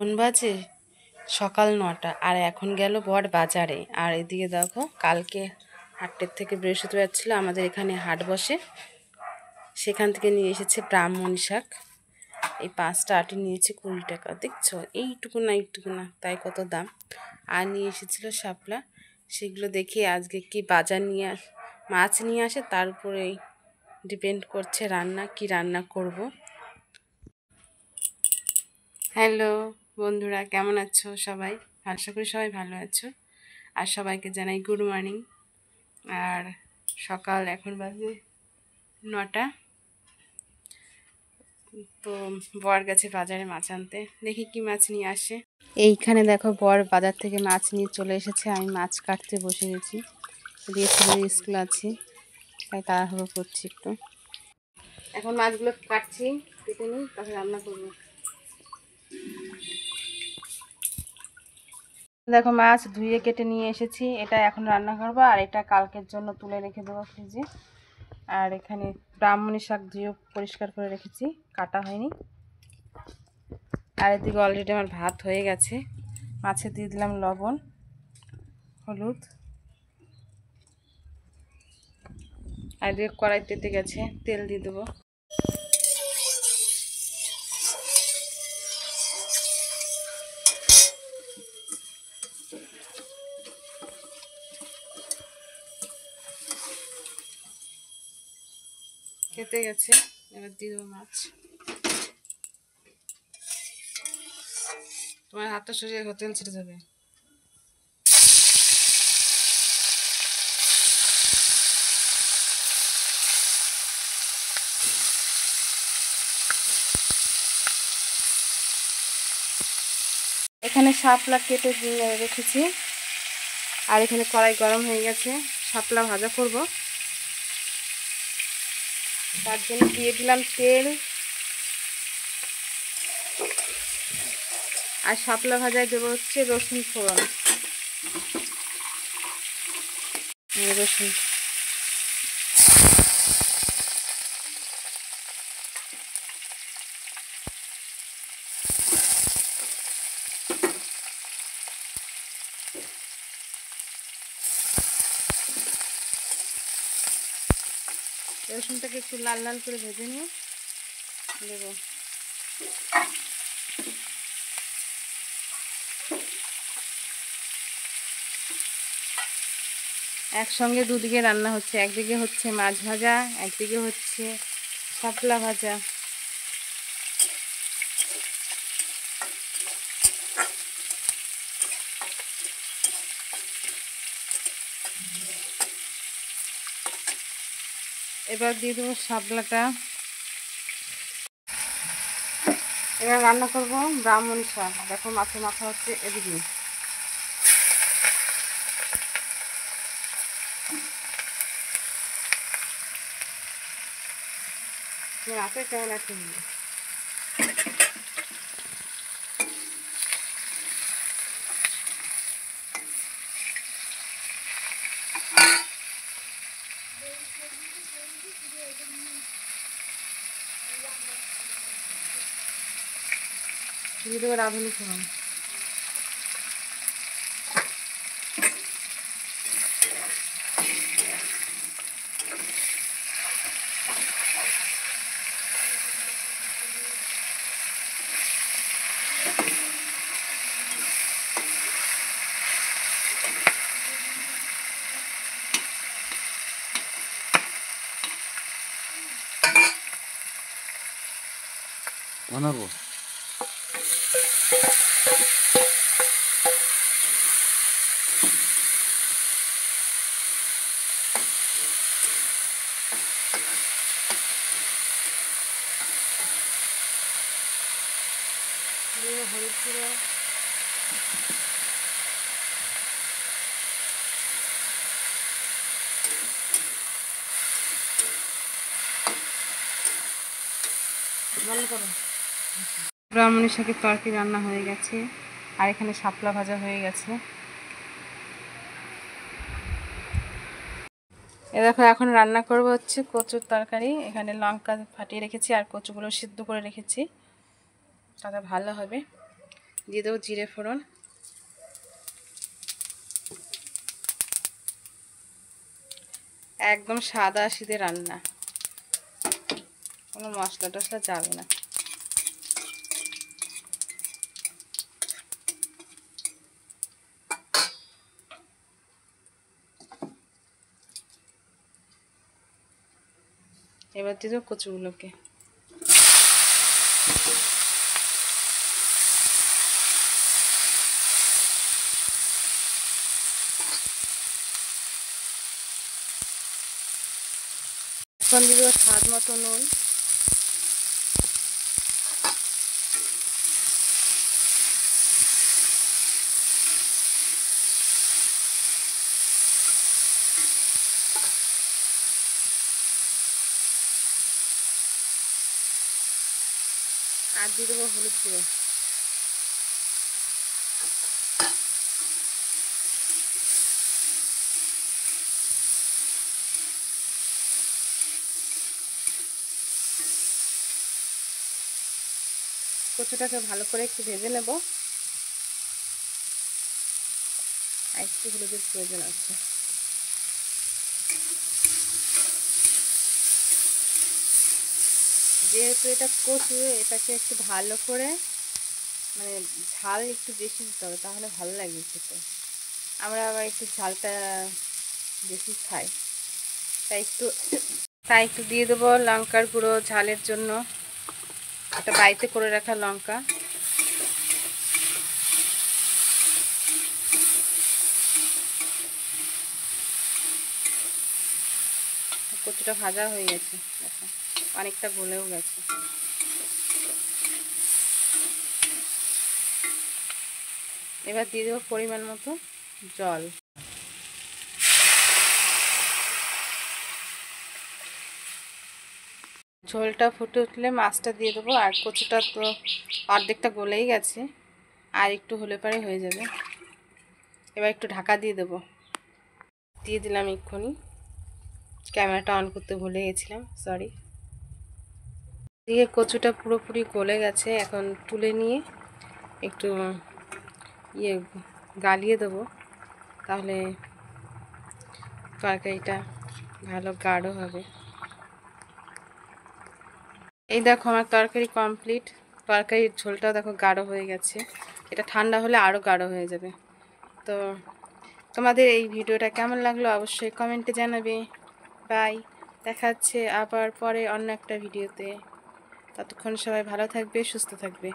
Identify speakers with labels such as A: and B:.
A: কোন বাজে সকাল ৯টা আর এখন গেল বর বাজারে। আর এদিকে দেখো কালকে হাটের থেকে বৃহস্পতিবার ছিল, আমাদের এখানে হাট বসে, সেখান থেকে নিয়ে এসেছে ব্রাহ্মণী শাক। এই 5টা আটি নিয়েছে 20 টাকা। দেখছো এইটুকু না তাই কত দাম। আর নিয়ে এসেছিল শাপলা, সেগুলো দেখি আজকে কি বাজার নিয়ে মাছ নিয়ে আসে, তার উপরেই ডিপেন্ড করছে কি রান্না করব। হ্যালো বন্ধুরা, কেমন আছো সবাই? আশা করি সবাই ভালো আছো। আর সবাইকে জানাই গুড মর্নিং। আর সকাল এখন বাজে 9টা। তো বর গেছে বাজারে মাছ আনতে, দেখি কি মাছ নিয়ে আসে। এইখানে দেখো বর বাজার থেকে মাছ নিয়ে চলে এসেছে, আমি মাছ কাটতে বসে গেছি। দিয়ে ছেলের স্কুল আছে তাই তাড়াহুড়ো করছি একটু। এখন মাছগুলো কাটছি, কেটে নিই, তারপরে রান্না করবো। দেখো মাছ ধুয়ে কেটে নিয়ে এসেছি, এটা এখন রান্না করবো আর এটা কালকের জন্য তুলে রেখে দেবো ফ্রিজে। আর এখানে ব্রাহ্মণী শাক ধুয়ে পরিষ্কার করে রেখেছি, কাটা হয়নি। আর এদিকে অলরেডি আমার ভাত হয়ে গেছে, মাছে দিয়ে দিলাম লবণ হলুদ। আর এদিকে কড়াই তেতে গেছে, তেল দিয়ে দেবো। তেতে গেছে, এবার দিয়ে দেবো মাছ। তোমার হাতটা সরিয়ে তেল ছেড়ে যাবে। এখানে শাপলা কেটে রেখেছি, আর এখানে কড়াই গরম হয়ে গেছে, শাপলা ভাজা করব। তার জন্য দিয়ে দিলাম তেল। আর শাপলা ভাজায় দেবো হচ্ছে রসুন ফোড়ন। রসুন রসুনটাকে একটু লাল লাল করে ভেজে নিয়ে দেবো। একসঙ্গে দুদিকে রান্না হচ্ছে, একদিকে হচ্ছে মাছ ভাজা, একদিকে হচ্ছে শাপলা ভাজা। এবার দিয়ে দেবো শাপলাটা। এবার রান্না করব ব্রাহ্মণী শাক। দেখো মাছের মাথা হচ্ছে এদিকে। রাতে কেমন আছে? দিয়ে দেবো রাঁধুনি ফোড়ন।
B: বানাবো
A: দিয়ে হলুদ গুঁড়ো, বন্ধ করো। ব্রাহ্মণী শাকের তরকারি রান্না হয়ে গেছে, আর এখানে শাপলা ভাজা হয়ে গেছে। এ দেখো এখন রান্না করব হচ্ছে কচুর তরকারি। এখানে লঙ্কা ফাটিয়ে রেখেছি আর কচুগুলো সিদ্ধ করে রেখেছি, তাতে ভালো হবে। দিয়ে দেবো জিরে ফোড়ন, একদম সাদা সিধে রান্না, কোনো মশলা টশলা যাবে না। এবার দিয়ে দেবো কচুগুলোকে। এখন দিয়ে দেবো স্বাদ মতো নুন, আর দিয়ে দেবো হলুদ গুঁড়ো। কচুটাকে ভালো করে একটু ভেজে নেব, আর একটু হলুদের প্রয়োজন আছে। যেহেতু এটা কচু, এটাকে একটু ভালো করে মানে ঝাল একটু বেশি দিতে হবে, তাহলে ভালো লাগবে খেতে। আমরা আবার একটু ঝালটা বেশি খাই, তাই একটু দিয়ে দেবো লঙ্কার গুঁড়ো ঝালের জন্য। এটা বাড়িতে করে রাখা লঙ্কা। কচুটা ভাজা হয়ে গেছে, দেখো অনেকটা গলেও গেছে। এবার দিয়ে দেবো পরিমাণ মতো জল। ঝোলটা ফুটে উঠলে মাছটা দিয়ে দেবো, আর কচুটা তো অর্ধেকটা গলেই গেছে, আর একটু হলে পরে হয়ে যাবে। এবার একটু ঢাকা দিয়ে দেবো। দিয়ে দিলাম এক্ষুনি, ক্যামেরাটা অন করতে ভুলে গেছিলাম, সরি। দিয়ে কচুটা পুরোপুরি গলে গেছে, এখন তুলে নিয়ে একটু গালিয়ে দেবো, তাহলে তরকারিটা ভালো গাঢ় হবে। এই দেখো আমার তরকারি কমপ্লিট। তরকারির ঝোলটাও দেখো গাঢ় হয়ে গেছে, এটা ঠান্ডা হলে আরও গাঢ় হয়ে যাবে। তো তোমাদের এই ভিডিওটা কেমন লাগলো অবশ্যই কমেন্টে জানাবে। বাই, দেখা হচ্ছে আবার পরে অন্য একটা ভিডিওতে। ততক্ষণ সবাই ভালো থাকবে, সুস্থ থাকবে।